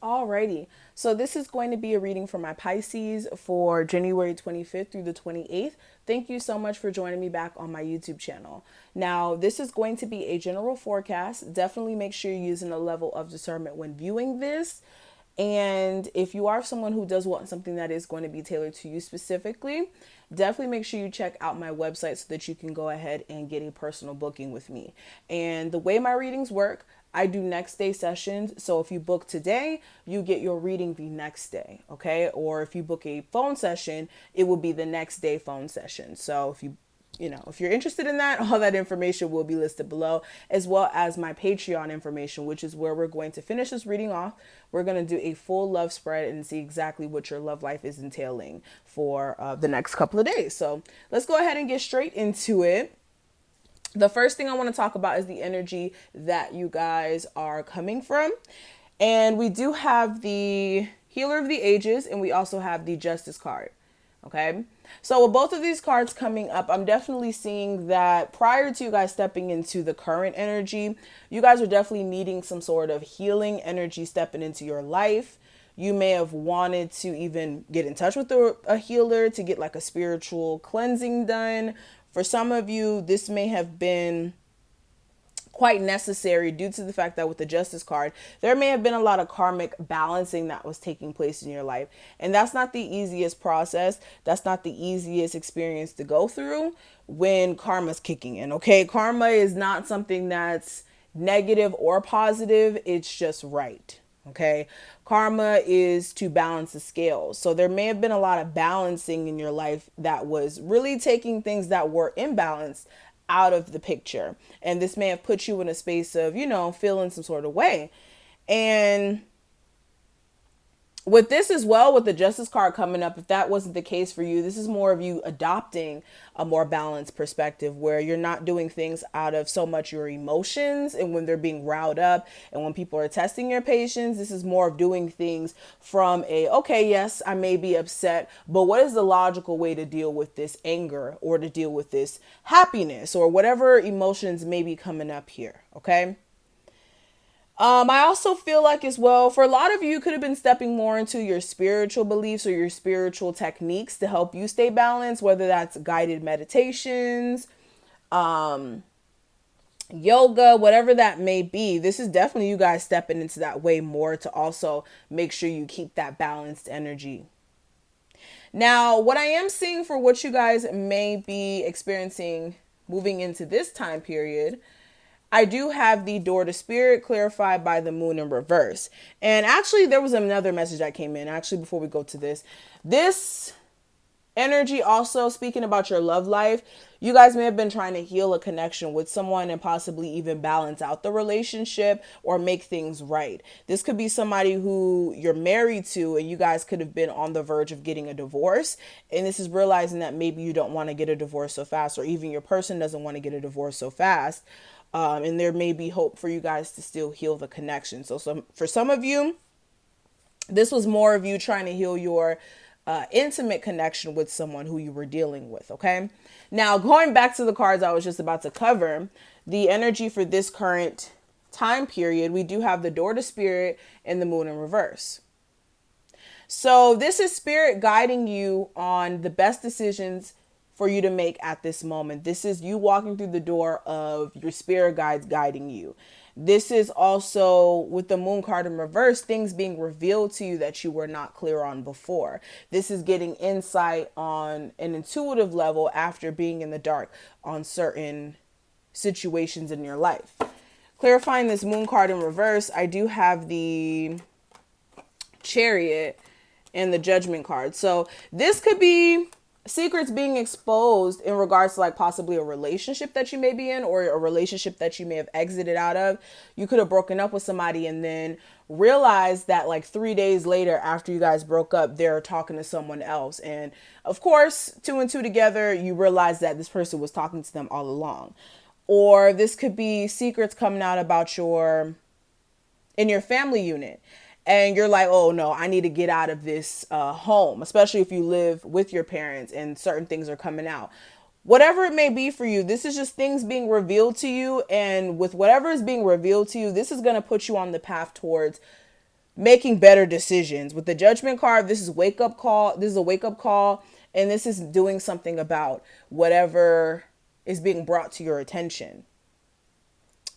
Alrighty, so this is going to be a reading for my Pisces for January 25th through the 28th. Thank you so much for joining me back on my YouTube channel. Now, this is going to be a general forecast. Definitely make sure you're using a level of discernment when viewing this. And if you are someone who does want something that is going to be tailored to you specifically, definitely make sure you check out my website so that you can go ahead and get a personal booking with me. And the way my readings work, I do next day sessions. So if you book today, you get your reading the next day. Okay. Or if you book a phone session, it will be the next day phone session. So if you're interested in that, all that information will be listed below, as well as my Patreon information, which is where we're going to finish this reading off. We're going to do a full love spread and see exactly what your love life is entailing for the next couple of days. So let's go ahead and get straight into it. The first thing I want to talk about is the energy that you guys are coming from. And we do have the Healer of the Ages, and we also have the Justice card. Okay. So with both of these cards coming up, I'm definitely seeing that prior to you guys stepping into the current energy, you guys are definitely needing some sort of healing energy stepping into your life. You may have wanted to even get in touch with a healer to get like a spiritual cleansing done. For some of you, this may have been quite necessary due to the fact that with the Justice card, there may have been a lot of karmic balancing that was taking place in your life. And that's not the easiest process. That's not the easiest experience to go through when karma's kicking in. Okay. Karma is not something that's negative or positive. It's just right. Okay. Karma is to balance the scales. So there may have been a lot of balancing in your life that was really taking things that were imbalanced out of the picture. And this may have put you in a space of, feeling some sort of way. And with this as well, with the Justice card coming up, if that wasn't the case for you, this is more of you adopting a more balanced perspective where you're not doing things out of so much your emotions and when they're being riled up and when people are testing your patience. This is more of doing things from okay, yes, I may be upset, but what is the logical way to deal with this anger or to deal with this happiness or whatever emotions may be coming up here? Okay. I also feel like as well, for a lot of you, could have been stepping more into your spiritual beliefs or your spiritual techniques to help you stay balanced, whether that's guided meditations, yoga, whatever that may be. This is definitely you guys stepping into that way more to also make sure you keep that balanced energy. Now, what I am seeing for what you guys may be experiencing moving into this time period, I do have the door to spirit clarified by the moon in reverse. And actually, there was another message that came in. Actually, before we go to this energy also speaking about your love life, you guys may have been trying to heal a connection with someone and possibly even balance out the relationship or make things right. This could be somebody who you're married to and you guys could have been on the verge of getting a divorce. And this is realizing that maybe you don't want to get a divorce so fast, or even your person doesn't want to get a divorce so fast. And there may be hope for you guys to still heal the connection. So for some of you, this was more of you trying to heal your intimate connection with someone who you were dealing with. Okay. Now, going back to the cards I was just about to cover, the energy for this current time period, we do have the door to spirit and the moon in reverse. So this is spirit guiding you on the best decisions for you to make at this moment. This is you walking through the door of your spirit guides guiding you. This is also with the moon card in reverse, things being revealed to you that you were not clear on before. This is getting insight on an intuitive level after being in the dark on certain situations in your life. Clarifying this moon card in reverse, I do have the Chariot and the Judgment card. So this could be secrets being exposed in regards to like possibly a relationship that you may be in or a relationship that you may have exited out of. You could have broken up with somebody and then realized that like 3 days later after you guys broke up, they're talking to someone else. And of course, 2 and 2 together, you realize that this person was talking to them all along. Or this could be secrets coming out about in your family unit. And you're like, oh no, I need to get out of this home, especially if you live with your parents and certain things are coming out. Whatever it may be for you, this is just things being revealed to you. And with whatever is being revealed to you, this is going to put you on the path towards making better decisions. With the Judgment card, this is wake up call. This is a wake up call, and this is doing something about whatever is being brought to your attention.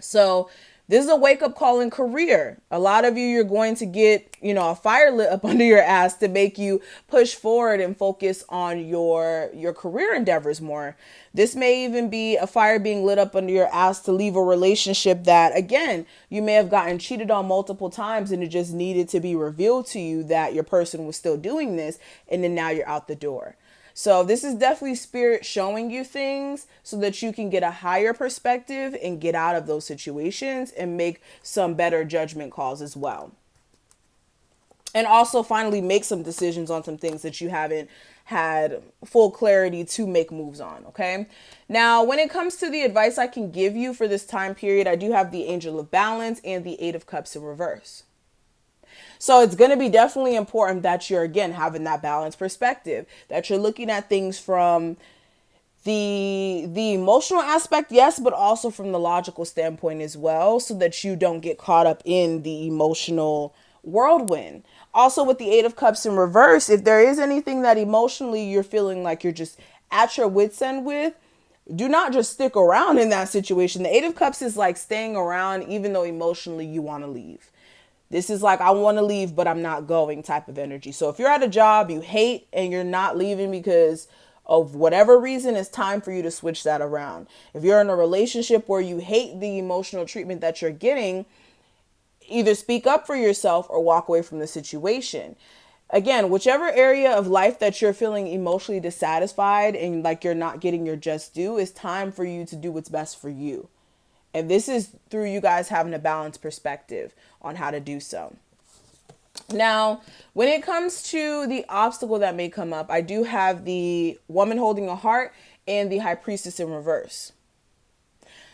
So this is a wake up call in career. A lot of you, you're going to get, a fire lit up under your ass to make you push forward and focus on your career endeavors more. This may even be a fire being lit up under your ass to leave a relationship that, again, you may have gotten cheated on multiple times and it just needed to be revealed to you that your person was still doing this, and then now you're out the door. So this is definitely spirit showing you things so that you can get a higher perspective and get out of those situations and make some better judgment calls as well. And also finally make some decisions on some things that you haven't had full clarity to make moves on. Okay. Now, when it comes to the advice I can give you for this time period, I do have the Angel of Balance and the Eight of Cups in reverse. So it's going to be definitely important that you're, again, having that balanced perspective, that you're looking at things from the emotional aspect, yes, but also from the logical standpoint as well, so that you don't get caught up in the emotional whirlwind. Also, with the Eight of Cups in reverse, if there is anything that emotionally you're feeling like you're just at your wit's end with, do not just stick around in that situation. The Eight of Cups is like staying around even though emotionally you want to leave. This is like, I want to leave, but I'm not going type of energy. So if you're at a job you hate and you're not leaving because of whatever reason, it's time for you to switch that around. If you're in a relationship where you hate the emotional treatment that you're getting, either speak up for yourself or walk away from the situation. Again, whichever area of life that you're feeling emotionally dissatisfied and like you're not getting your just due, it's time for you to do what's best for you. And this is through you guys having a balanced perspective on how to do so. Now, when it comes to the obstacle that may come up, I do have the Woman Holding a Heart and the High Priestess in reverse.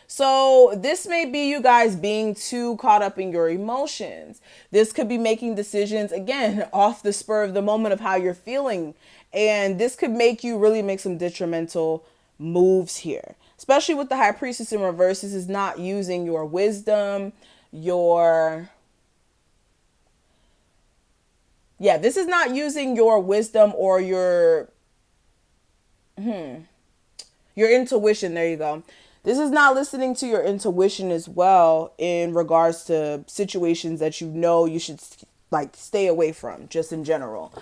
So this may be you guys being too caught up in your emotions. This could be making decisions, again, off the spur of the moment of how you're feeling. And this could make you really make some detrimental moves here. Especially with the High Priestess in reverse, this is not using your wisdom, this is not using your wisdom or your intuition. There you go. This is not listening to your intuition as well in regards to situations that you should like stay away from, just in general.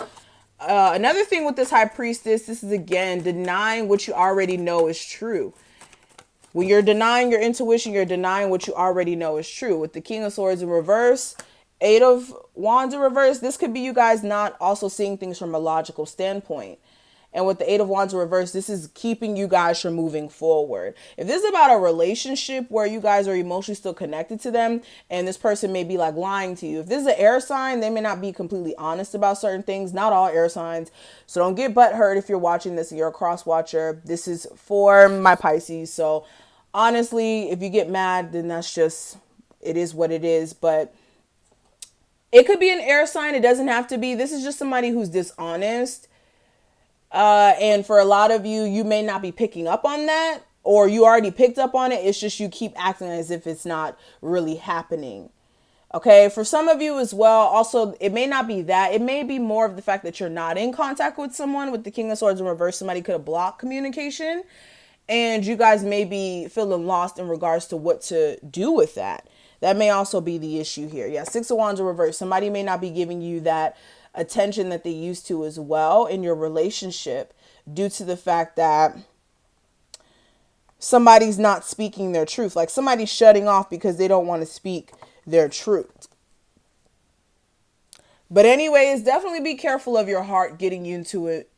Another thing with this High Priestess, this is again denying what you already know is true. When you're denying your intuition, you're denying what you already know is true. With the King of Swords in reverse, Eight of Wands in reverse, this could be you guys not also seeing things from a logical standpoint. And with the Eight of Wands in reverse, this is keeping you guys from moving forward. If this is about a relationship where you guys are emotionally still connected to them and this person may be like lying to you. If this is an air sign, they may not be completely honest about certain things. Not all air signs. So don't get butthurt if you're watching this and you're a cross watcher. This is for my Pisces. So honestly, if you get mad, then that's just, it is what it is. But it could be an air sign. It doesn't have to be. This is just somebody who's dishonest. And for a lot of you, you may not be picking up on that, or you already picked up on it. It's just you keep acting as if it's not really happening. Okay. For some of you as well, also, it may not be that. It may be more of the fact that you're not in contact with someone. With the King of Swords in reverse, somebody could have blocked communication and you guys may be feeling lost in regards to what to do with that. That may also be the issue here. Yeah. Six of Wands in reverse. Somebody may not be giving you that attention that they used to as well in your relationship due to the fact that somebody's not speaking their truth. Like somebody's shutting off because they don't want to speak their truth. But anyways, definitely be careful of your heart getting you into it.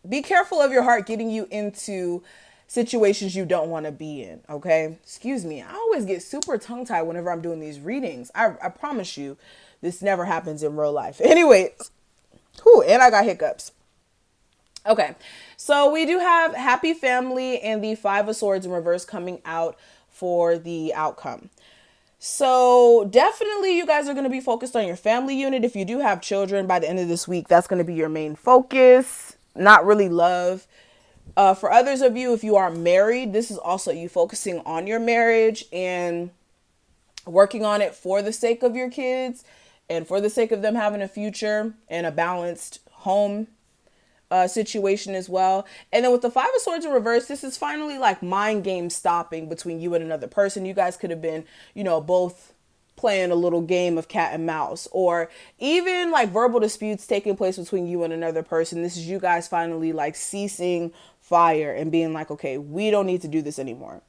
Be careful of your heart getting you into situations you don't want to be in. Okay. Excuse me. I always get super tongue tied whenever I'm doing these readings. I promise you this never happens in real life. Anyways, and I got hiccups. Okay. So we do have Happy Family and the Five of Swords in reverse coming out for the outcome. So definitely you guys are going to be focused on your family unit. If you do have children by the end of this week, that's going to be your main focus, not really love. For others of you, if you are married, this is also you focusing on your marriage and working on it for the sake of your kids and for the sake of them having a future and a balanced home situation as well. And then with the Five of Swords in reverse, this is finally like mind game stopping between you and another person. You guys could have been, both playing a little game of cat and mouse, or even like verbal disputes taking place between you and another person. This is you guys finally like ceasing fire and being like, okay, we don't need to do this anymore.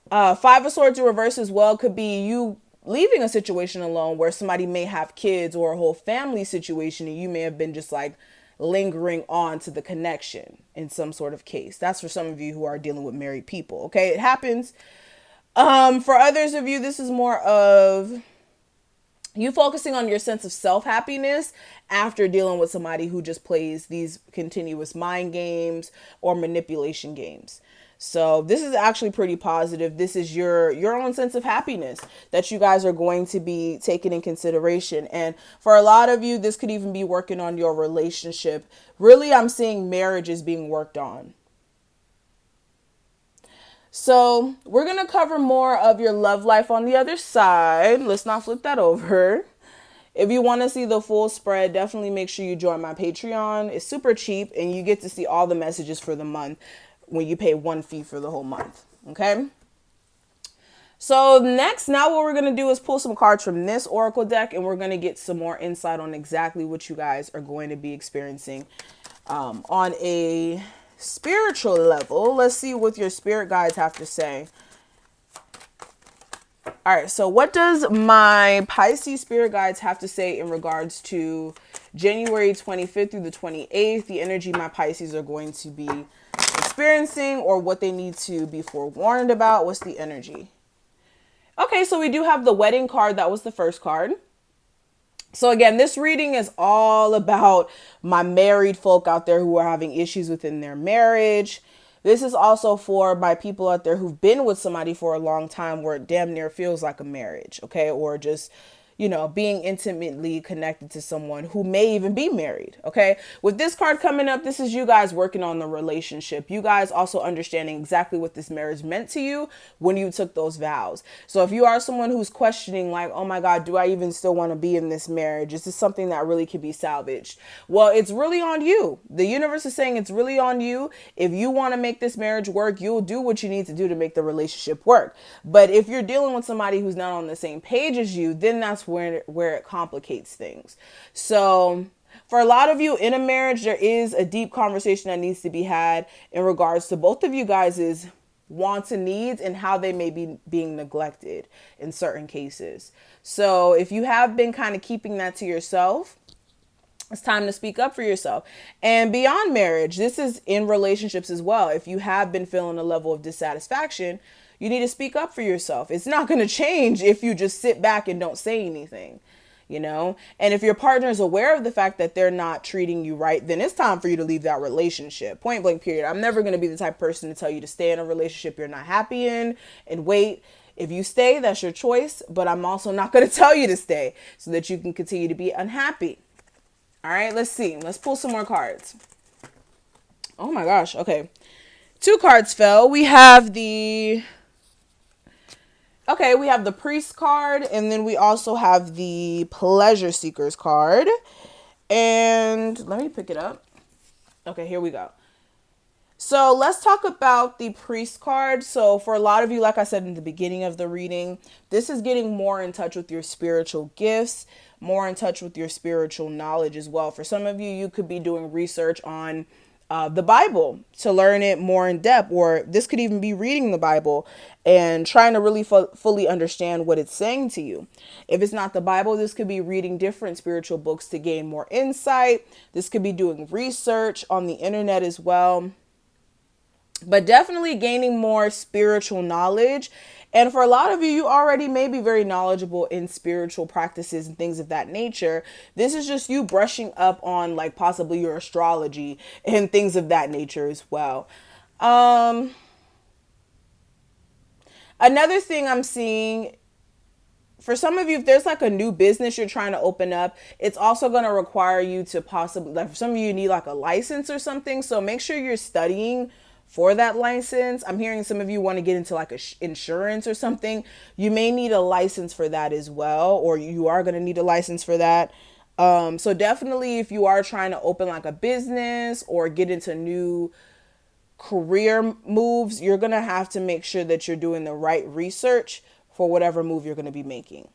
Five of Swords in reverse as well could be you leaving a situation alone where somebody may have kids or a whole family situation, and you may have been just like lingering on to the connection in some sort of case. That's for some of you who are dealing with married people. Okay, it happens. For others of you, this is more of you focusing on your sense of self-happiness after dealing with somebody who just plays these continuous mind games or manipulation games. So this is actually pretty positive. This is your own sense of happiness that you guys are going to be taking in consideration. And for a lot of you, this could even be working on your relationship. Really, I'm seeing marriages being worked on. So we're going to cover more of your love life on the other side. Let's not flip that over. If you want to see the full spread, definitely make sure you join my Patreon. It's super cheap and you get to see all the messages for the month when you pay one fee for the whole month. Okay. So now what we're going to do is pull some cards from this oracle deck, and we're going to get some more insight on exactly what you guys are going to be experiencing on a spiritual level. Let's see what your spirit guides have to say. All right, so what does my Pisces spirit guides have to say in regards to January 25th through the 28th, the energy my Pisces are going to be experiencing, or what they need to be forewarned about? What's the energy? Okay, so we do have the wedding card. That was the first card. So again, this reading is all about my married folk out there who are having issues within their marriage. This is also for my people out there who've been with somebody for a long time where it damn near feels like a marriage, okay? Or just, being intimately connected to someone who may even be married, okay? With this card coming up, this is you guys working on the relationship. You guys also understanding exactly what this marriage meant to you when you took those vows. So if you are someone who's questioning like, oh my God, do I even still want to be in this marriage? Is this something that really can be salvaged? Well, it's really on you. The universe is saying it's really on you. If you want to make this marriage work, you'll do what you need to do to make the relationship work. But if you're dealing with somebody who's not on the same page as you, then that's where it complicates things. So for a lot of you in a marriage, there is a deep conversation that needs to be had in regards to both of you guys' wants and needs and how they may be being neglected in certain cases. So if you have been kind of keeping that to yourself, it's time to speak up for yourself. And beyond marriage, this is in relationships as well. If you have been feeling a level of dissatisfaction, you need to speak up for yourself. It's not going to change if you just sit back and don't say anything, And if your partner is aware of the fact that they're not treating you right, then it's time for you to leave that relationship. Point blank, period. I'm never going to be the type of person to tell you to stay in a relationship you're not happy in and wait. If you stay, that's your choice. But I'm also not going to tell you to stay so that you can continue to be unhappy. All right, let's see. Let's pull some more cards. Oh my gosh. Okay. 2 cards fell. We have the Priest card, and then we also have the Pleasure Seekers card. And let me pick it up. Okay, here we go. So let's talk about the Priest card. So for a lot of you, like I said in the beginning of the reading, this is getting more in touch with your spiritual gifts, more in touch with your spiritual knowledge as well. For some of you, you could be doing research on the Bible to learn it more in depth, or this could even be reading the Bible and trying to really fully understand what it's saying to you. If it's not the Bible, this could be reading different spiritual books to gain more insight. This could be doing research on the internet as well, but definitely gaining more spiritual knowledge. And for a lot of you, you already may be very knowledgeable in spiritual practices and things of that nature. This is just you brushing up on like possibly your astrology and things of that nature as well. Another thing I'm seeing, for some of you, if there's like a new business you're trying to open up, it's also going to require you to possibly, like for some of you, you need like a license or something. So make sure you're studying for that license. I'm hearing some of you want to get into like insurance or something. You may need a license for that as well, or you are going to need a license for that. So definitely if you are trying to open like a business or get into new career moves, you're going to have to make sure that you're doing the right research for whatever move you're going to be making.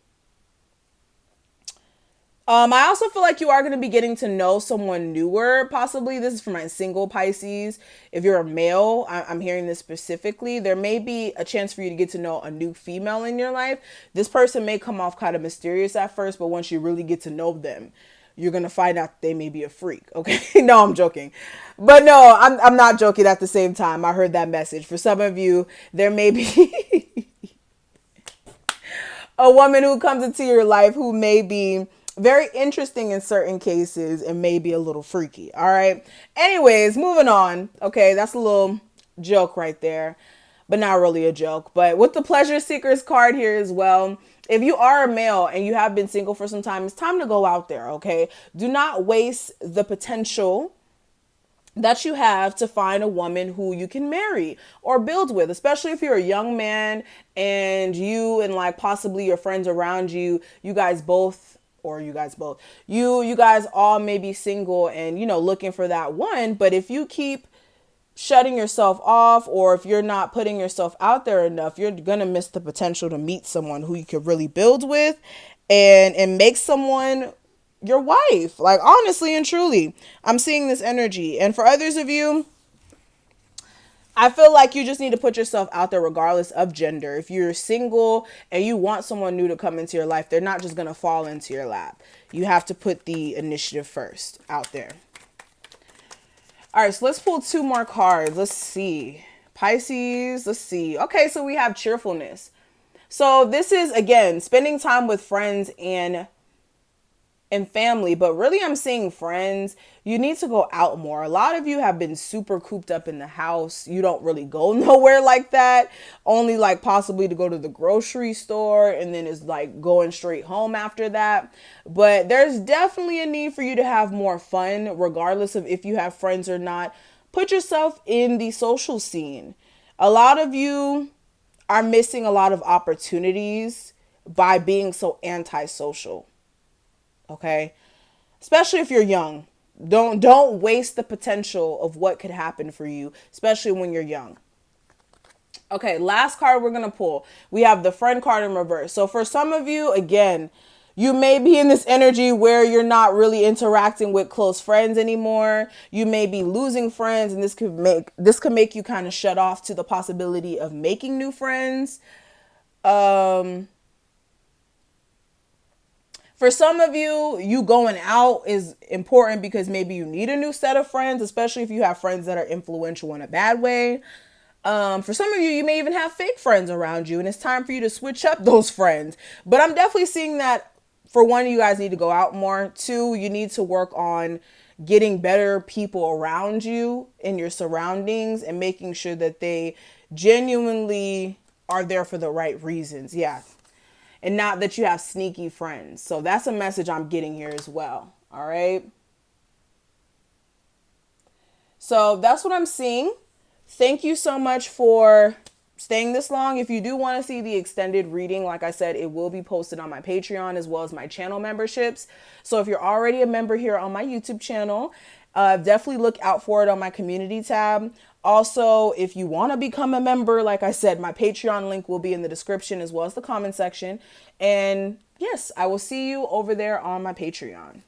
I also feel like you are going to be getting to know someone newer, possibly. This is for my single Pisces. If you're a male, I'm hearing this specifically. There may be a chance for you to get to know a new female in your life. This person may come off kind of mysterious at first, but once you really get to know them, you're going to find out they may be a freak. Okay. No, I'm joking. But no, I'm not joking at the same time. I heard that message. For some of you, there may be a woman who comes into your life who may be very interesting in certain cases and maybe a little freaky. All right. Anyways, moving on. Okay. That's a little joke right there, but not really a joke. But with the pleasure seekers card here as well, if you are a male and you have been single for some time, it's time to go out there. Okay. Do not waste the potential that you have to find a woman who you can marry or build with, especially if you're a young man and you and like possibly your friends around you, you guys all may be single and, looking for that one. But if you keep shutting yourself off, or if you're not putting yourself out there enough, you're going to miss the potential to meet someone who you could really build with and make someone your wife. Like, honestly and truly, I'm seeing this energy. And for others of you, I feel like you just need to put yourself out there regardless of gender. If you're single and you want someone new to come into your life, they're not just going to fall into your lap. You have to put the initiative first out there. All right, so let's pull 2 more cards. Let's see. Pisces, let's see. Okay, so we have cheerfulness. So this is, again, spending time with friends and family, but really I'm seeing friends. You need to go out more. A lot of you have been super cooped up in the house. You don't really go nowhere like that. Only like possibly to go to the grocery store, and then it's like going straight home after that. But there's definitely a need for you to have more fun, regardless of if you have friends or not. Put yourself in the social scene. A lot of you are missing a lot of opportunities by being so antisocial. Okay. Especially if you're young. Don't waste the potential of what could happen for you, especially when you're young. Okay, last card we're going to pull. We have the friend card in reverse. So for some of you, again, you may be in this energy where you're not really interacting with close friends anymore. You may be losing friends, and this could make you kind of shut off to the possibility of making new friends. For some of you, you going out is important because maybe you need a new set of friends, especially if you have friends that are influential in a bad way. For some of you, you may even have fake friends around you, and it's time for you to switch up those friends. But I'm definitely seeing that, for one, you guys need to go out more. 2, you need to work on getting better people around you in your surroundings and making sure that they genuinely are there for the right reasons. Yeah. And not that you have sneaky friends. So that's a message I'm getting here as well. All right. So that's what I'm seeing. Thank you so much for staying this long. If you do want to see the extended reading, like I said, it will be posted on my Patreon as well as my channel memberships. So if you're already a member here on my YouTube channel, definitely look out for it on my community tab. Also, if you want to become a member, like I said, my Patreon link will be in the description as well as the comment section. And yes, I will see you over there on my Patreon.